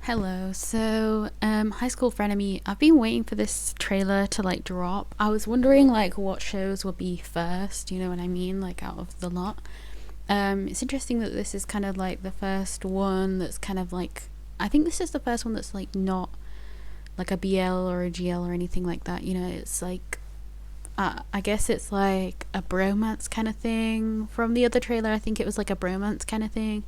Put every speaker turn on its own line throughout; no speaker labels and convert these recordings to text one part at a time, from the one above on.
Hello. So, High School Frenemy, I've been waiting for this trailer to like drop. I was wondering like what shows would be first, you know what I mean, like out of the lot. It's interesting that this is kind of like the first one that's kind of like I think this is the first one that's like not like a BL or a GL or anything like that, you know, it's like I guess it's like a bromance kind of thing. From the other trailer, I think it was like a bromance kind of thing,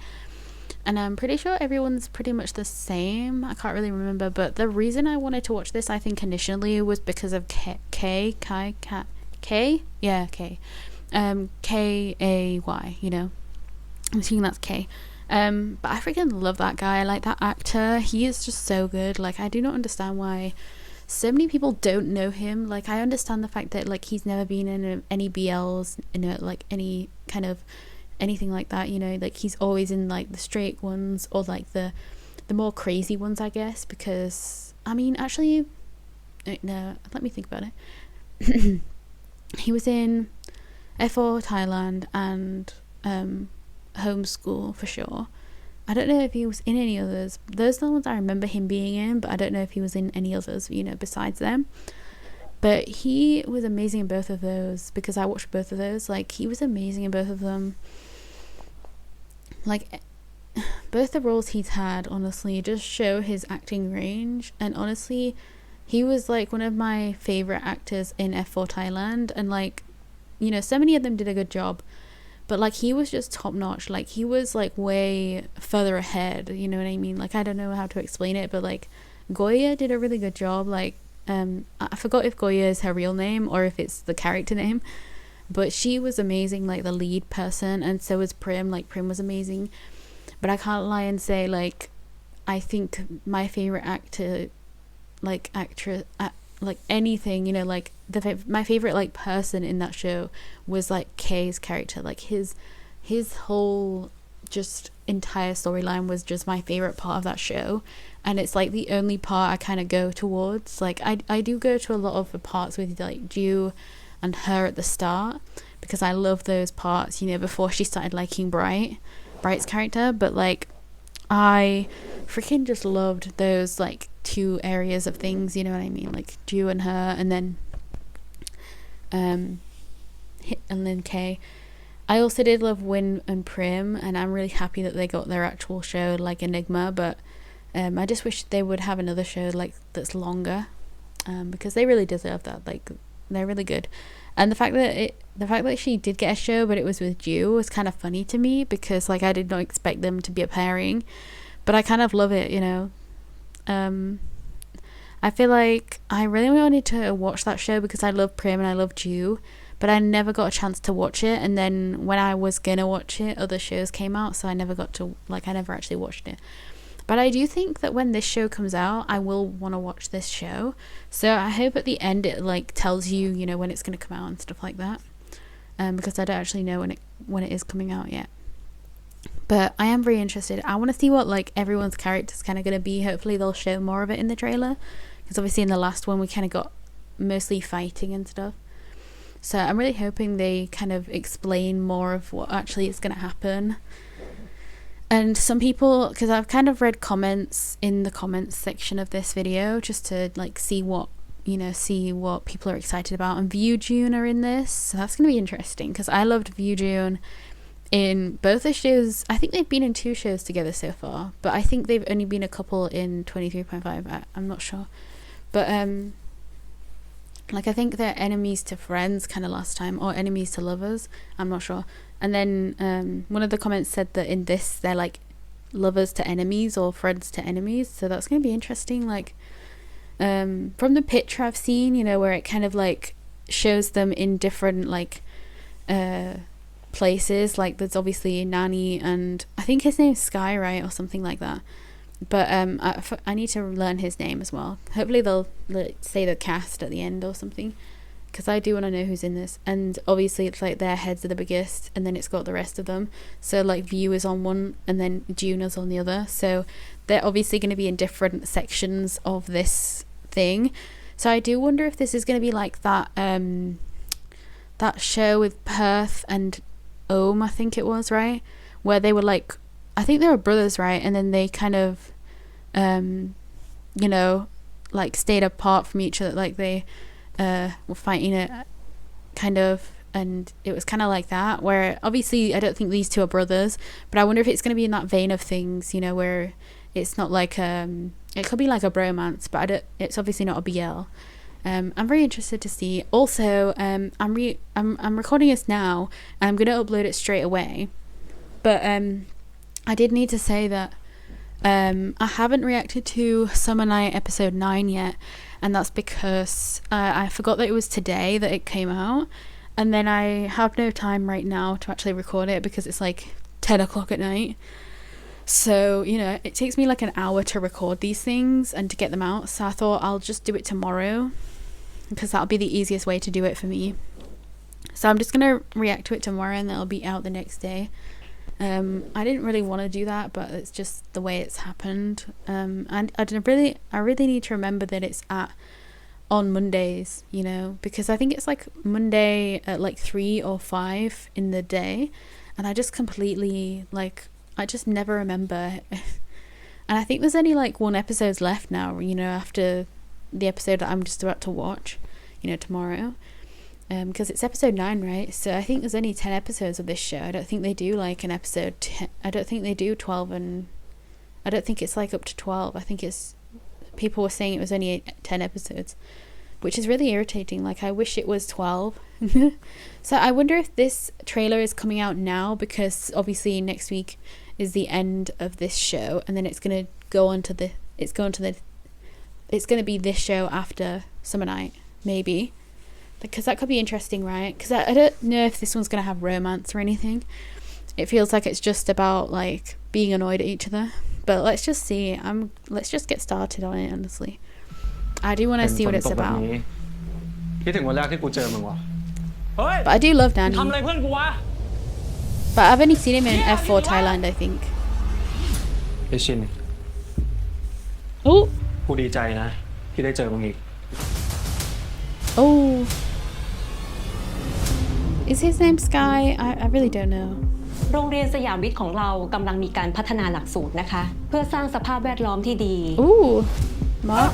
and I'm pretty sure everyone's pretty much the same. I can't really remember, but the reason I wanted to watch this, I think initially, was because of K-A-Y. You know, I'm assuming that's K. But I freaking love that guy. Like that actor, he is just so good. Like I do not understand why so many people don't know him. Like I understand the fact that like he's never been in any BLs, like any kind of anything like that, you know, like he's always in like the straight ones or like the more crazy ones, I guess, because I mean actually no, let me think about it. He was in F4 Thailand and Homeschool for sure. I don't know if he was in any others. Those are the ones I remember him being in, but I don't know if he was in any others, you know, besides them. But he was amazing in both of those because I watched both of those. Like he was amazing in both of them. Like both the roles he's had honestly just show his acting range, and honestly he was like one of my favorite actors in F4 Thailand, and like, you know, so many of them did a good job, but like he was just top notch. Like he was like way further ahead, you know what I mean? Like I don't know how to explain it, but like Goya did a really good job. Like I forgot if Goya is her real name or if it's the character name, but she was amazing, like the lead person, and so was Prim. Like Prim was amazing, but I can't lie and say like I think my favorite actor, like actress, like anything, you know, like my favorite like person in that show was like Kay's character. Like his whole just entire storyline was just my favorite part of that show, and it's like the only part I kind of go towards. Like I do go to a lot of the parts with like Jew and her at the start because I love those parts, you know, before she started liking Bright's character. But like I freaking just loved those like two areas of things, you know what I mean, like Jew and her, and then Kay. I also did love Win and Prim, and I'm really happy that they got their actual show like Enigma, but I just wish they would have another show like that's longer, because they really deserve that. Like they're really good, and the fact that she did get a show but it was with Jew was kind of funny to me because like I did not expect them to be a pairing, but I kind of love it, you know. I feel like I really wanted to watch that show because I love Prim and I love Jew, but I never got a chance to watch it, and then when I was gonna watch it other shows came out, so I never actually watched it. But I do think that when this show comes out I will want to watch this show, so I hope at the end it like tells you, you know, when it's going to come out and stuff like that, because I don't actually know when it is coming out yet. But I am very interested. I want to see what like everyone's character's kind of going to be. Hopefully they'll show more of it in the trailer, because obviously in the last one we kind of got mostly fighting and stuff. So I'm really hoping they kind of explain more of what actually is going to happen. And some people, because I've kind of read comments in the comments section of this video just to like see what people are excited about, and View June are in this, so that's going to be interesting because I loved View June in both the shows. I think they've been in 2 shows together so far, but I think they've only been a couple in 23.5. I'm not sure, but like I think they're enemies to friends kind of last time, or enemies to lovers, I'm not sure. And then one of the comments said that in this they're like lovers to enemies or friends to enemies, so that's going to be interesting. Like from the picture I've seen, you know, where it kind of like shows them in different like places, like there's obviously Nani and I think his name's Sky, right, or something like that, but I need to learn his name as well. Hopefully they'll say the cast at the end or something, because I do want to know who's in this. And obviously it's like their heads are the biggest, and then it's got the rest of them, so like View is on one and then Juno's on the other, so they're obviously going to be in different sections of this thing. So I do wonder if this is going to be like that that show with Perth and Ohm, I think it was, right, where they were like, I think they were brothers, right, and then they kind of you know, like stayed apart from each other, like they were fighting it kind of, and it was kind of like that, where obviously I don't think these two are brothers, but I wonder if it's going to be in that vein of things, you know, where it's not like it could be like a bromance, but it's obviously not a BL. I'm very interested to see. Also, I'm recording this now and I'm gonna upload it straight away, but I did need to say that I haven't reacted to Summer Night episode 9 yet, and that's because I forgot that it was today that it came out, and then I have no time right now to actually record it because it's like 10 o'clock at night. So, you know, it takes me like an hour to record these things and to get them out, so I thought I'll just do it tomorrow because that'll be the easiest way to do it for me. So I'm just gonna react to it tomorrow and that'll be out the next day. I didn't really want to do that, but it's just the way it's happened. And I really need to remember that it's on Mondays, you know, because I think it's like Monday at like 3 or 5 in the day, and I just completely I just never remember. And I think there's only like 1 episode left now, you know, after the episode that I'm just about to watch, you know, tomorrow. Because it's episode 9, right? So I think there's only 10 episodes of this show. I don't think they do like an episode 10. I don't think they do 12, and I don't think it's like up to 12. I think it's, people were saying it was only 10 episodes, which is really irritating. Like, I wish it was 12. So I wonder if this trailer is coming out now, because obviously next week is the end of this show, and then it's going to go on to it's going to be this show after Summer Night, maybe. Because that could be interesting, right? Because I don't know if this one's going to have romance or anything. It feels like it's just about like being annoyed at each other. But let's just see. Let's just get started on it, honestly. I do want to see what it's about. But I do love Danny. But I've only seen him in F4 Thailand, I think. Oh. Oh. Is his name Sky? I really don't know.
โรงเรียนสยามวิทย์ของเรากำลังมีการพัฒนาหลักสูตรนะคะเพื่อสร้างสภาพแวดล้อมที่ดี
Ooh. Mark.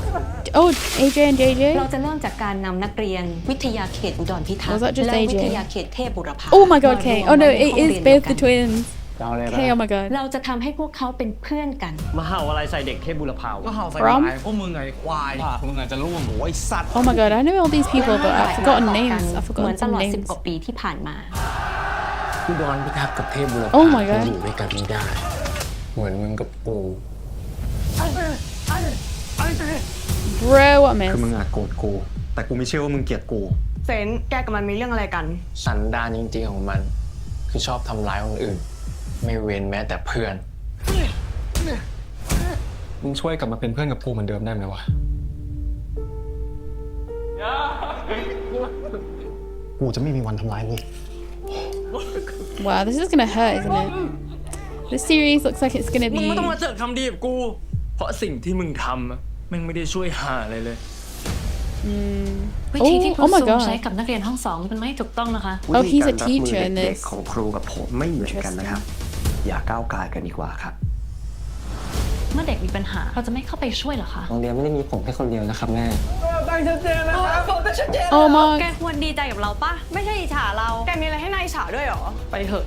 Oh, AJ and JJ.
เราจะเริ่มจากการนำนักเรียนวิทยาเขตอุดรพิทักษ์
Was that just
และ
AJ?
วิทยาเขตเทพบุรพา
Oh my god, Kay. Oh no, it is both the twins. Kay, oh my god.
เราจะทำให้พวกเขาเป็นเพื่อนกัน
มาเห่าอะไรใส่เด็กเทพบุรพาก็เห่าใส่
From?
พวกมึงไงควายมึงอาจจะรู้ว่าหมูไอ้สัตว์
Oh my god, I know all these people, but I've forgotten names. I've
เหมือน
forgotten
ต
some
ลอด
names.
10 กว่าปีที่ผ่านมา
อุดรพิทักษ์กับเทพบุรพา
Oh my god.
อยู่ด้วยกันไม่ได้เหมือนมึงกับกู
Bro, what a
คือมึ
miss.
งอาจโกรธกูแต่กูไม่เชื่อว่ามึงเกลียดกู
เซนแกกับมันมีเรื่องอะไรกัน
สันดานจริงๆของมันคือชอบทำร้ายคนอื่น ไม่เว้นแม้แต่เพื่อน
มึงช่วยกลับมาเป็นเพื่อนกับกูเหมือนเดิมได้ไหมวะ กูจะไม่มีวันทำร้ายมึง
Wow, this is gonna hurt, isn't it? This series looks like it's gonna
มึง
be.
ไม่ต้องมาเจอคำดีกับกู เพราะสิ่งที่มึงทำแม่งไม่ได้ช่วยหาอะไรเลย
วิธีที่คุ
Oh
ณ
my
ซูม
god.
ใช้กับนักเรียนห้อง 2มันไม่ถูกต้องนะคะ
Oh, he's a teacher in
เด็ก
this.
ของครูกับผมไม่เหมือนกันนะครับ อย่าก้าวกายกันดีกว่าครับ
เมื่อเด็กมีปัญหาเราจะไม่เข้าไปช่วยหรอคะ
โรงเรียนไม่ได้มีผมแค่คนเดียวนะครับแม่
Oh my.
แกควรดีใจกับเราปะไม่ใช่อิจฉาเรา
แกมีอะไรให้นายฉาด้วยเหรอ
ไปเถอะ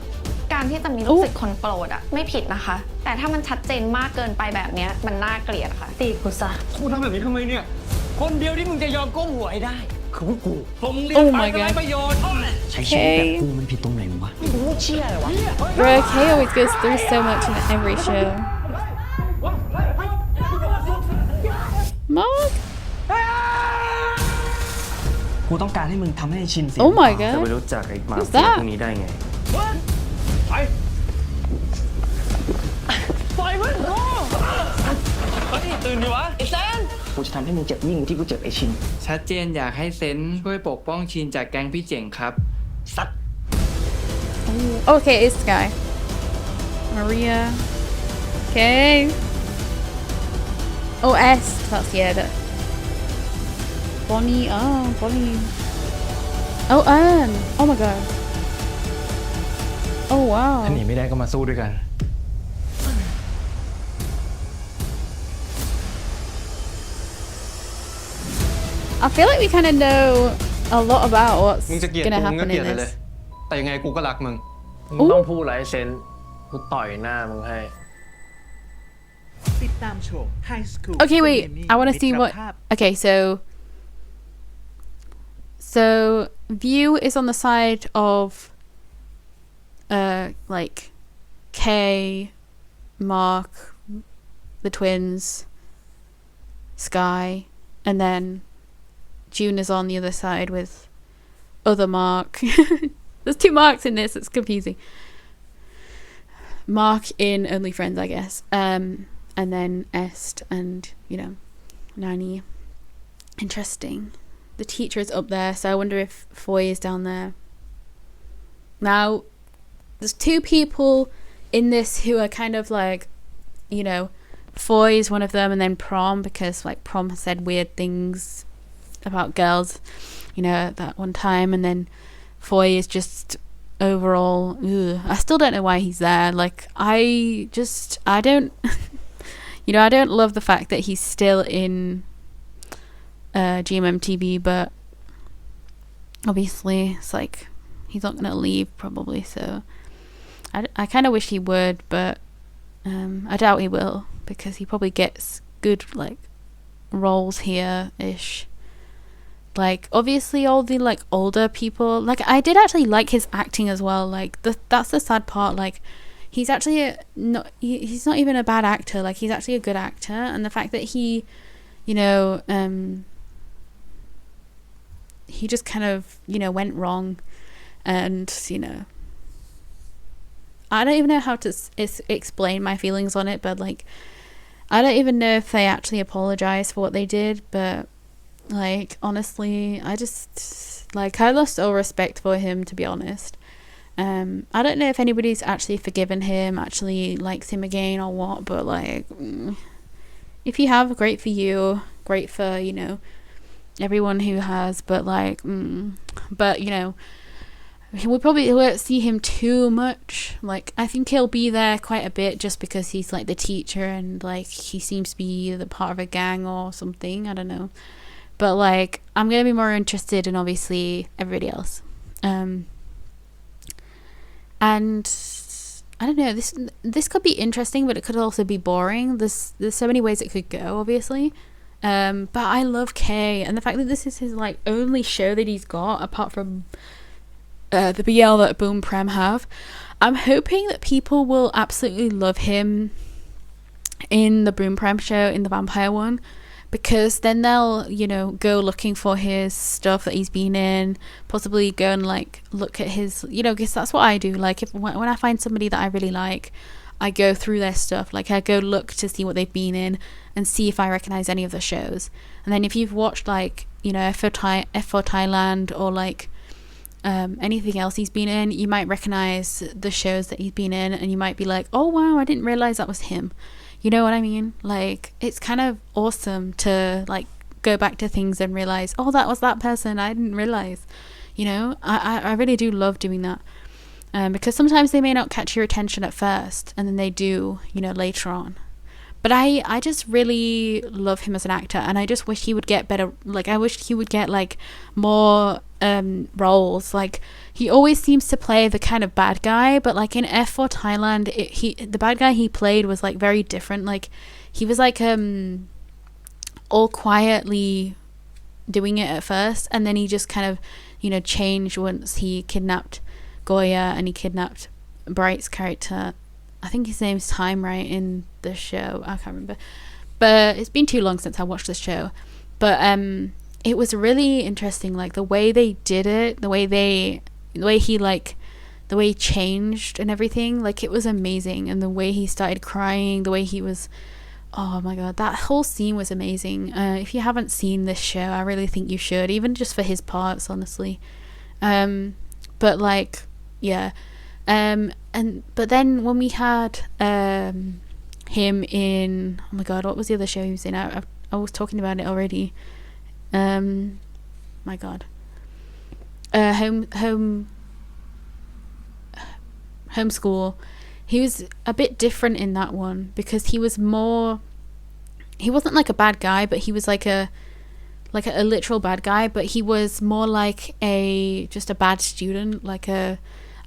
การที่จะมีลูกศิษย์คนโปรดอะไม่ผิดนะคะ แต่ถ้ามันชัดเจนมากเกินไปแบบเนี้ยมันน่าเกลียดค่ะ
ตีกูซะ
กูทำแบบนี้ทำไมเนี่ย คนเดียวที่มึงจะยอมก้มหัวให้ได้ คือพวกกูผมเรียน
Oh
ไป
my
ก็ไร้
god.
ประโยชน์
ใช้ชีวิตแบบ
Okay.
กูมันผิดตรงไหนวะ
Bro, Kay always goes through so much in every show. Mark?
กูต้องการให้มึงทำให้ชินเสีย
Oh my
จะไป
god.
รู้จักไอ้หมา
Who's
เฟีย
that?
พวกนี้ได้ไง
ตื่นดิวะ
กูจะทำให้มึงเจ็บยิ่งที่กูเจ็บไอ้ชิน
ชัดเจนอยากให้เซนช่วยปกป้องชินจากแก๊งพี่เจ๋งครับ
สัตว์
Oh, okay, it's Sky. Maria. Okay. Oh, S. That's yeah. That. Bonnie. Oh, Bonnie. Oh, oh my god. Oh
ถ้าหนี
wow.
ไม่ได้ก็มาสู้ด้วยกัน
I feel like we kind of know a lot about what's
มึงจะเกลียด
gonna
กูมึงก็
happen
เกลีย
in
ดเลย
this.
แต่ยังไงกูก็รักมึง
มึงต้องพูดอะไรให้เซนกูต่อยหน้ามึงให้
ติดตามชม High School
Okay, wait.
Frenemy
I want to see
มิตร
what.
ภาพ
Okay, so View is on the side of like Kay, Mark, the twins, Sky, and then June is on the other side with other Mark. There's two Marks in this, it's confusing. Mark in Only Friends, I guess. And then Est and, you know, Nani. Interesting. The teacher is up there, so I wonder if Foy is down there. Now, there's two people in this who are kind of like, you know, Foy is one of them, and then Prom, because like Prom said weird things about girls, you know, at that one time, and then Foy is just overall, I still don't know why he's there. Like, I don't, you know, I don't love the fact that he's still in GMMTV, but obviously it's like he's not gonna leave probably, so I kind of wish he would, but I doubt he will, because he probably gets good like roles here-ish. Like, obviously all the like older people, like I did actually like his acting as well. Like that's the sad part. Like he's actually he's not even a bad actor. Like he's actually a good actor, and the fact that he, you know, he just kind of, you know, went wrong, and you know, I don't even know how to explain my feelings on it, but like I don't even know if they actually apologized for what they did, but like honestly I just like I lost all respect for him, to be honest. I don't know if anybody's actually forgiven him, actually likes him again or what, but like if you have, great for you, great for, you know, everyone who has, but like but you know, we probably won't see him too much. Like I think he'll be there quite a bit just because he's like the teacher, and like he seems to be the part of a gang or something, I don't know. But like I'm gonna be more interested in obviously everybody else, and I don't know, this could be interesting, but it could also be boring. There's so many ways it could go, obviously. But I love Kay, and the fact that this is his like only show that he's got apart from the BL that Boom Prem have. I'm hoping that people will absolutely love him in the Boom Prem show, in the vampire one, because then they'll, you know, go looking for his stuff that he's been in, possibly go and like look at his, you know, because that's what I do. Like when I find somebody that I really like, I go through their stuff. Like I go look to see what they've been in and see if I recognize any of the shows. And then if you've watched like, you know, F4 Thailand or like anything else he's been in, you might recognize the shows that he's been in, and you might be like, oh wow, I didn't realize that was him. You know what I mean? Like it's kind of awesome to like go back to things and realize, oh, that was that person, I didn't realize. You know, I really do love doing that, because sometimes they may not catch your attention at first, and then they do, you know, later on. But I just really love him as an actor, and I just wish he would get better. Like I wish he would get like more roles. Like he always seems to play the kind of bad guy, but like in F4 Thailand, the bad guy he played was like very different. Like he was like all quietly doing it at first, and then he just kind of, you know, changed once he kidnapped Goya and he kidnapped Bright's character. I think his name's Time, right, in the show. I can't remember, but it's been too long since I watched this show. But it was really interesting, like the way they did it, the way he like, the way he changed and everything. Like it was amazing, and the way he started crying, the way he was, oh my god, that whole scene was amazing. If you haven't seen this show, I really think you should, even just for his parts, honestly. But like, yeah. But then when we had him in, oh my god, what was the other show he was in? I was talking about it already. My god. Homeschool. He was a bit different in that one, because he was more, he wasn't like a bad guy, but he was like like a literal bad guy, but he was more like just a bad student,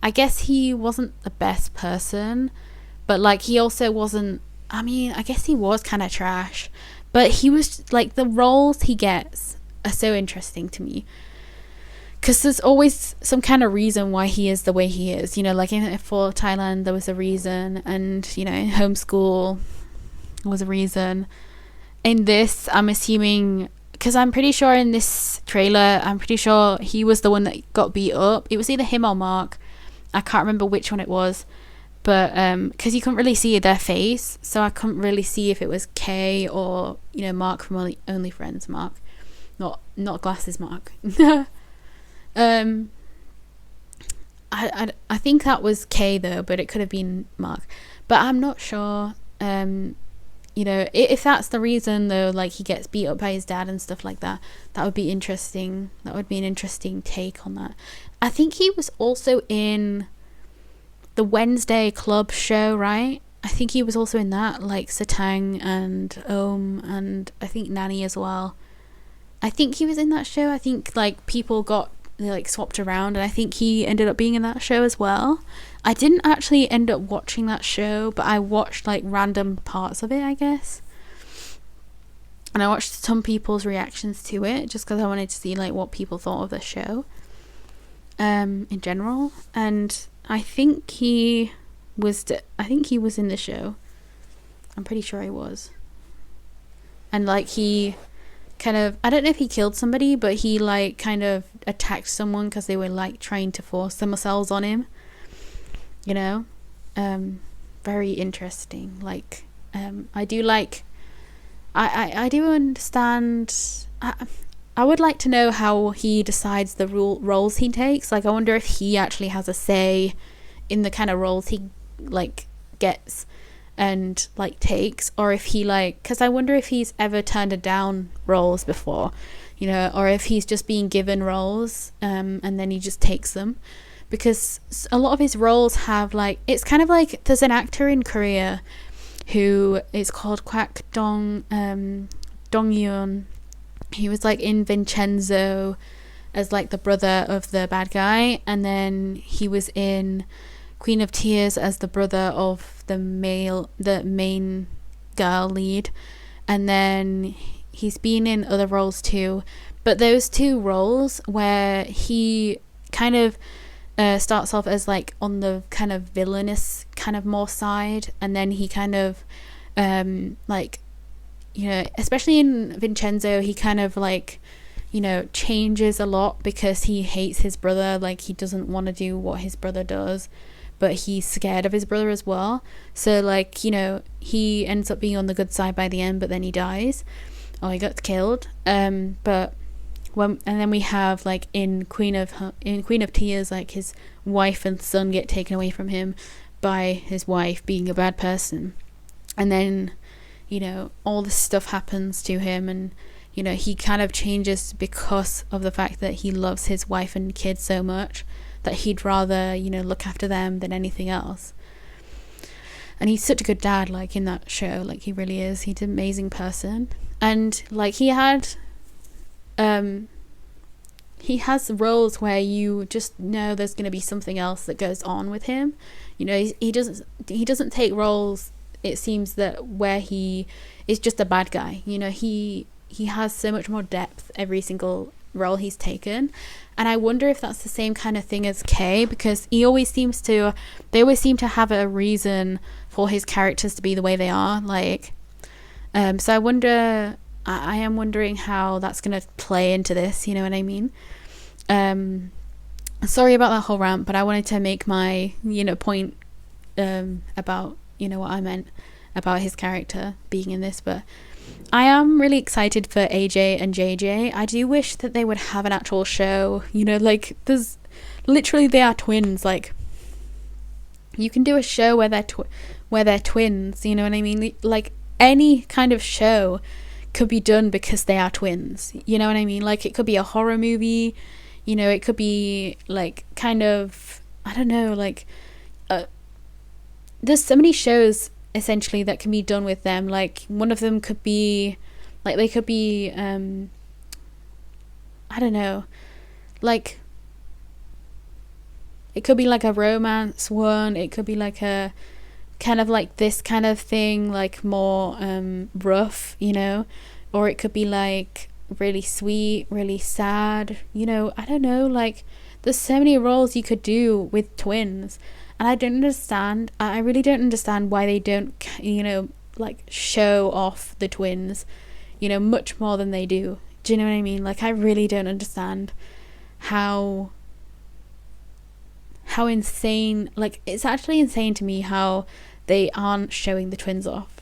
I guess he wasn't the best person, but like he also wasn't, I mean, I guess he was kind of trash, but he was like, the roles he gets are so interesting to me, because there's always some kind of reason why he is the way he is, you know, like for Thailand there was a reason, and you know, in Homeschool was a reason. In this, I'm assuming, because I'm pretty sure in this trailer, I'm pretty sure he was the one that got beat up. It was either him or Mark, I can't remember which one it was, but because you couldn't really see their face, so I couldn't really see if it was Kay or, you know, Mark from Only Friends Mark, not Glasses Mark. I think that was Kay though, but it could have been Mark, but I'm not sure. You know, if that's the reason though, like he gets beat up by his dad and stuff like that, that would be interesting. That would be an interesting take on that. I think he was also in the Wednesday Club show, right? I think he was also in that, like Satang and and I think Nanny as well. I think he was in that show. I think like people got like swapped around, and I think he ended up being in that show as well. I didn't actually end up watching that show, but I watched like random parts of it, I guess, and I watched some people's reactions to it just because I wanted to see like what people thought of the show in general. And I think he was in the show. I'm pretty sure he was. And like he kind of, I don't know if he killed somebody, but he like kind of attacked someone because they were like trying to force themselves on him, you know. Very interesting. Like I do like, I do understand. I would like to know how he decides the roles he takes. Like I wonder if he actually has a say in the kind of roles he like gets and like takes, or if he like, because I wonder if he's ever turned down roles before, you know, or if he's just being given roles and then he just takes them, because a lot of his roles have like, it's kind of like, there's an actor in Korea who is called Kwak Dong Yoon. He was like in Vincenzo as like the brother of the bad guy, and then he was in Queen of Tears as the brother of the main girl lead, and then he's been in other roles too, but those two roles where he kind of starts off as like on the kind of villainous kind of more side, and then he kind of like, you know, especially in Vincenzo, he kind of like, you know, changes a lot because he hates his brother, like he doesn't want to do what his brother does, but he's scared of his brother as well. So like, you know, he ends up being on the good side by the end, but then he dies, or he gets killed. But and then we have like in Queen of Tears, like his wife and son get taken away from him by his wife being a bad person, and then, you know, all this stuff happens to him, and you know, he kind of changes because of the fact that he loves his wife and kids so much that he'd rather, you know, look after them than anything else. And he's such a good dad, like in that show, like he really is. He's an amazing person, and like he has roles where you just know there's going to be something else that goes on with him. You know, he doesn't take roles, it seems, that where he is just a bad guy. You know, he has so much more depth every single role he's taken, and I wonder if that's the same kind of thing as Kay, because they always seem to have a reason for his characters to be the way they are, like so I am wondering how that's going to play into this, you know what I mean. Sorry about that whole rant, but I wanted to make my, you know, point about, you know, what I meant about his character being in this. But I am really excited for AJ and JJ. I do wish that they would have an actual show, you know, like there's literally, they are twins. Like you can do a show where they're twins, you know what I mean? Like any kind of show could be done because they are twins, you know what I mean? Like it could be a horror movie, you know, it could be like kind of, I don't know, like there's so many shows essentially that can be done with them. Like one of them could be like, they could be I don't know, like it could be like a romance one, it could be like a kind of like this kind of thing, like more rough, you know, or it could be like really sweet, really sad, you know, I don't know, like there's so many roles you could do with twins, and I really don't understand why they don't, you know, like show off the twins, you know, much more than they do. Do you know what I mean? Like I really don't understand how insane, like it's actually insane to me how they aren't showing the twins off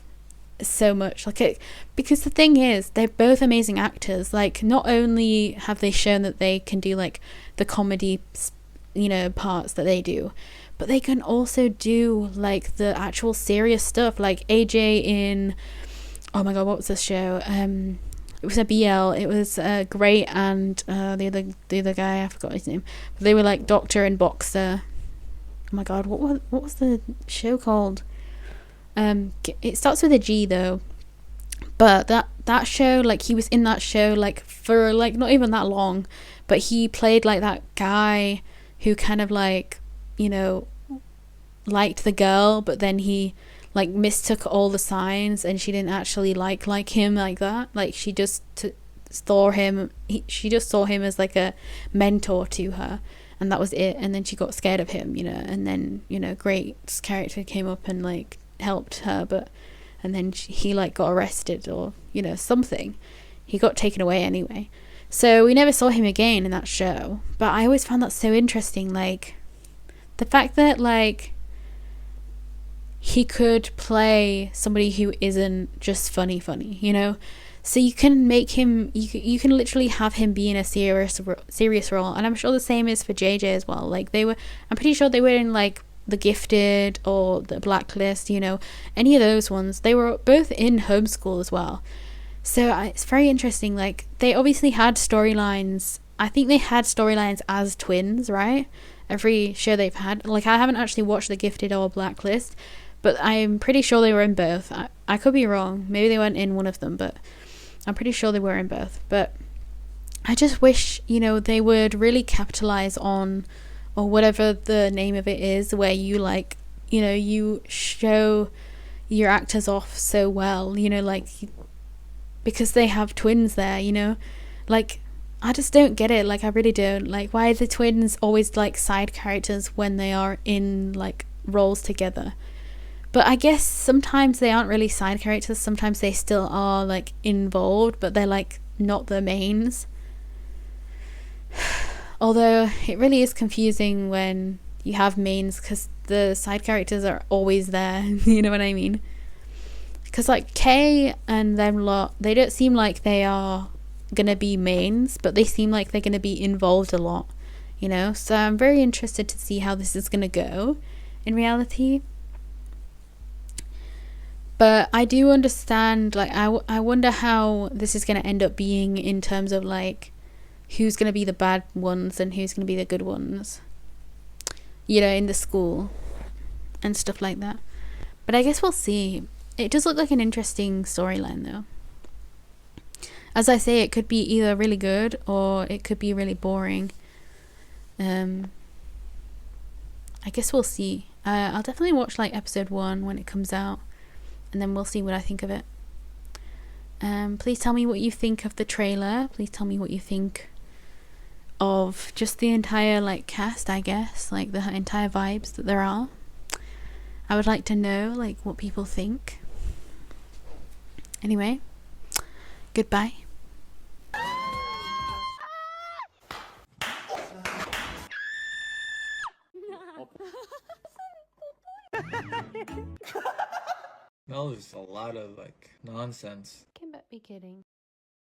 so much, like it, because the thing is they're both amazing actors. Like not only have they shown that they can do like the comedy, you know, parts that they do, but they can also do like the actual serious stuff, like AJ in, oh my god, what was this show, it was a BL, it was Great, and the other guy, I forgot his name, but they were like doctor and boxer. Oh my god, what was the show called? It starts with a G though, but that show, like he was in that show like for like not even that long, but he played like that guy who kind of like, you know, liked the girl, but then he like mistook all the signs and she didn't actually like him like that, like she just saw him as like a mentor to her, and that was it. And then she got scared of him, you know, and then, you know, Great's character came up and like helped her, but and then he like got arrested, or you know, something, he got taken away anyway, so we never saw him again in that show. But I always found that so interesting, like the fact that like he could play somebody who isn't just funny, you know, so you can make him, you can literally have him be in a serious role. And I'm sure the same is for JJ as well. Like I'm pretty sure they were in like The Gifted or The Blacklist, you know, any of those ones. They were both in Homeschool as well. So it's very interesting. Like they obviously had storylines. I think they had storylines as twins, right? Every show they've had. Like I haven't actually watched The Gifted or Blacklist, but I'm pretty sure they were in both. I could be wrong. Maybe they weren't in one of them, but I'm pretty sure they were in both. But I just wish, you know, they would really capitalize on, or whatever the name of it is, where you like, you know, you show your actors off so well, you know, like because they have twins there, you know, like I just don't get it. Like I really don't. Like why are the twins always like side characters when they are in like roles together? But I guess sometimes they aren't really side characters. Sometimes they still are like involved, but they're like not the mains. Although it really is confusing when you have mains, because the side characters are always there. You know what I mean? Because like Kay and them lot, they don't seem like they are gonna be mains, but they seem like they're gonna be involved a lot, you know? So I'm very interested to see how this is gonna go in reality. But I do understand, like I wonder how this is going to end up being in terms of like who's going to be the bad ones and who's going to be the good ones, you know, in the school and stuff like that. But I guess we'll see. It does look like an interesting storyline though. As I say, it could be either really good or it could be really boring. I guess we'll see. I'll definitely watch like episode 1 when it comes out, and then we'll see what I think of it. Please tell me what you think of the trailer. Please tell me what you think of just the entire like cast, I guess, like the entire vibes that there are. I would like to know like what people think. Anyway, goodbye.
That was a lot of like nonsense.
Can but be kidding.